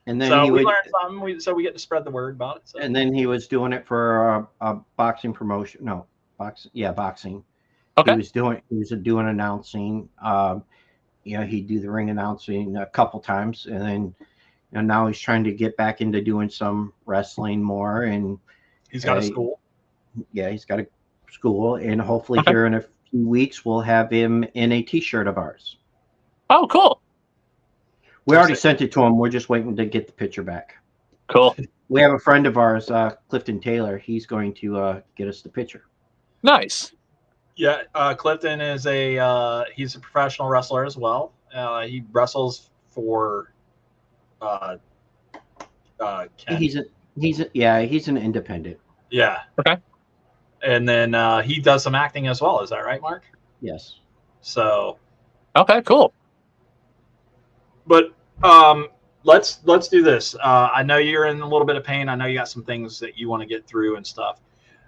C: And then
B: so
C: he
B: we
C: would,
B: learned something. So we get to spread the word about it. So.
C: And then he was doing it for a boxing promotion. No, boxing. Yeah, boxing.
D: Okay.
C: He was doing announcing. He'd do the ring announcing a couple times, and then now he's trying to get back into doing some wrestling more. And
B: he's got a school.
C: Yeah, he's got a school, and hopefully here in a few weeks we'll have him in a T-shirt of ours.
D: Oh, cool.
C: We already sent it to him. We're just waiting to get the picture back.
D: Cool.
C: We have a friend of ours, Clifton Taylor. He's going to get us the picture.
D: Nice.
B: Yeah, Clifton is he's a professional wrestler as well. He wrestles for Ken.
C: He's an independent.
B: Yeah.
D: Okay.
B: And then he does some acting as well. Is that right, Mark?
C: Yes.
B: So.
D: Okay, cool.
B: But let's do this. I know you're in a little bit of pain. I know you got some things that you want to get through and stuff.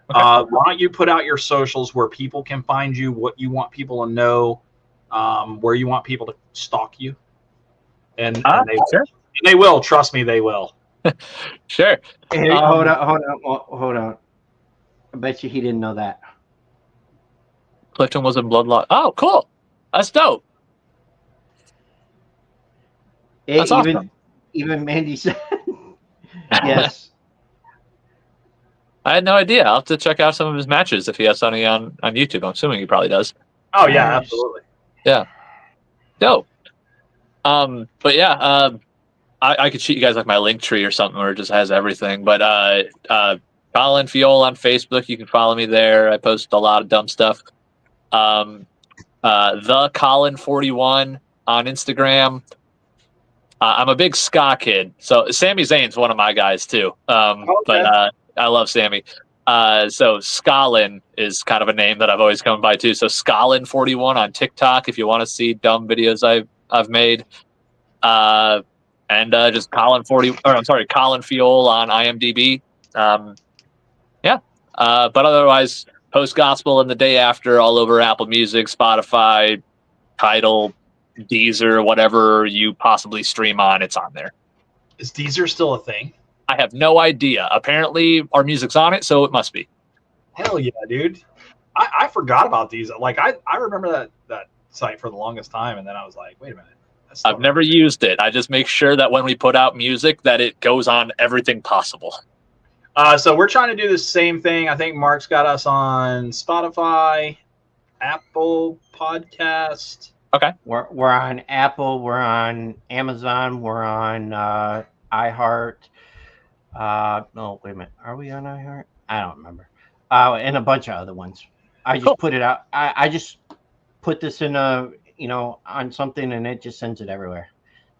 B: Okay. Why don't you put out your socials where people can find you, what you want people to know, where you want people to stalk you, and they will. Trust me, they will.
D: Sure.
C: Hey, hold on. I bet you he didn't know that.
D: Clifton was in Bloodlock. Oh, cool. That's dope. That's awesome.
C: Even Mandy said yes.
D: I had no idea. I'll have to check out some of his matches if he has any on YouTube. I'm assuming he probably does.
B: Oh yeah, absolutely.
D: Yeah. Dope. But yeah, I could shoot you guys like my link tree or something where it just has everything. But Collin Fiol on Facebook, you can follow me there. I post a lot of dumb stuff. The Collin41 on Instagram. I'm a big ska kid, so Sami Zayn's one of my guys too. But I love Sammy. So Skalin is kind of a name that I've always come by too. So Skalin41 on TikTok if you want to see dumb videos I've made. And just Collin Fiol on IMDb. But otherwise, post gospel and the day after all over Apple Music, Spotify, Tidal, Deezer, whatever you possibly stream on, it's on there.
B: Is Deezer still a thing?
D: I have no idea. Apparently, our music's on it, so it must be.
B: Hell yeah, dude! I forgot about these. Like I remember that site for the longest time, and then I was like, wait a minute.
D: I've never used it. I just make sure that when we put out music, that it goes on everything possible.
B: So we're trying to do the same thing. I think Mark's got us on Spotify, Apple Podcast.
D: Okay.
C: We're on Apple. We're on Amazon. We're on iHeart. No, wait a minute. Are we on iHeart? I don't remember. And a bunch of other ones. I just put it out. I just put this in on something, and it just sends it everywhere.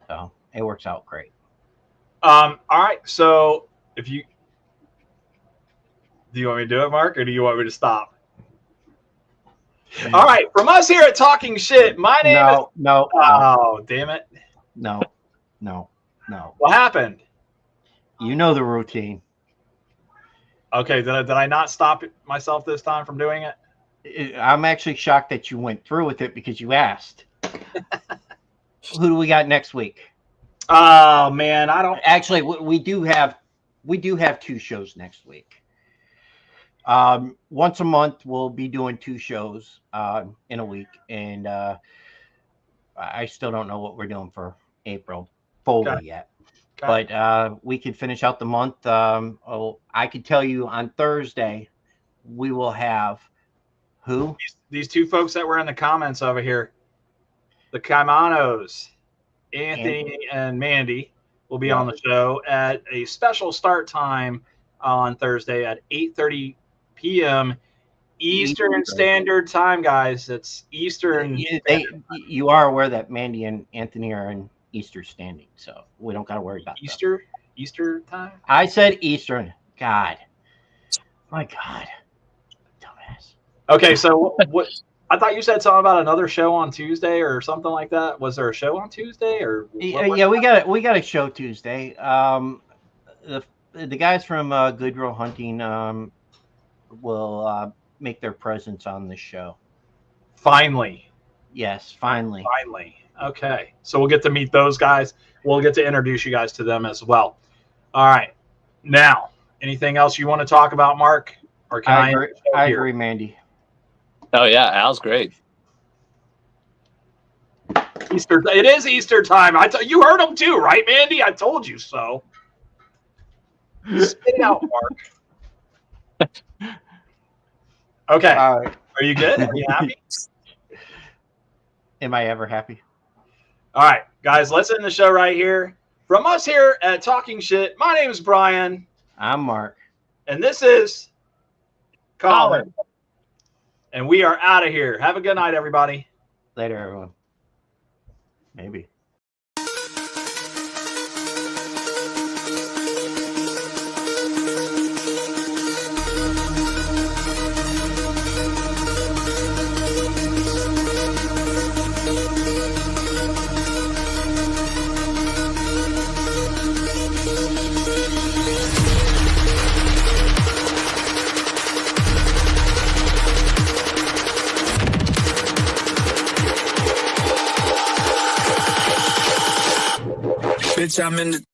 C: So it works out great.
B: All right. So do you want me to do it, Mark, or do you want me to stop? All right. From us here at Talking Shit, my name is...
C: No.
B: Oh, damn it.
C: No.
B: What happened?
C: You know the routine.
B: Okay. Did I not stop myself this time from doing it?
C: I'm actually shocked that you went through with it because you asked. Who do we got next week?
B: Oh man, I don't
C: actually. We do have 2 shows next week. Once a month, we'll be doing 2 shows in a week, and I still don't know what we're doing for April fully yet. Okay. But we could finish out the month. I could tell you on Thursday we will have. Who?
B: These 2 folks that were in the comments over here. The Kaimanos, Anthony and Mandy, will be on the show at a special start time on Thursday at 8:30 p.m. Eastern Standard Time, guys. It's Eastern.
C: You are aware that Mandy and Anthony are in Eastern Standing, so we don't got to worry about
B: Easter time?
C: I said Eastern. God. My God.
B: Okay, so what? I thought you said something about another show on Tuesday or something like that. Was there a show on Tuesday or?
C: Yeah, we got a show Tuesday. The guys from Good Girl Hunting will make their presence on the show.
B: Finally.
C: Yes, finally.
B: Finally. Okay, so we'll get to meet those guys. We'll get to introduce you guys to them as well. All right. Now, anything else you want to talk about, Mark? Or can
C: I agree, Mandy.
D: Oh yeah, Al's great.
B: Easter. It is Easter time. You heard him too, right, Mandy? I told you so. Spit it out, Mark. Okay. Are you good? Are you happy?
C: Am I ever happy?
B: All right, guys, let's end the show right here. From us here at Talking Shit, my name is Brian.
C: I'm Mark.
B: And this is Collin. And we are out of here. Have a good night, everybody.
C: Later, everyone. Maybe.
A: Bitch, I'm in the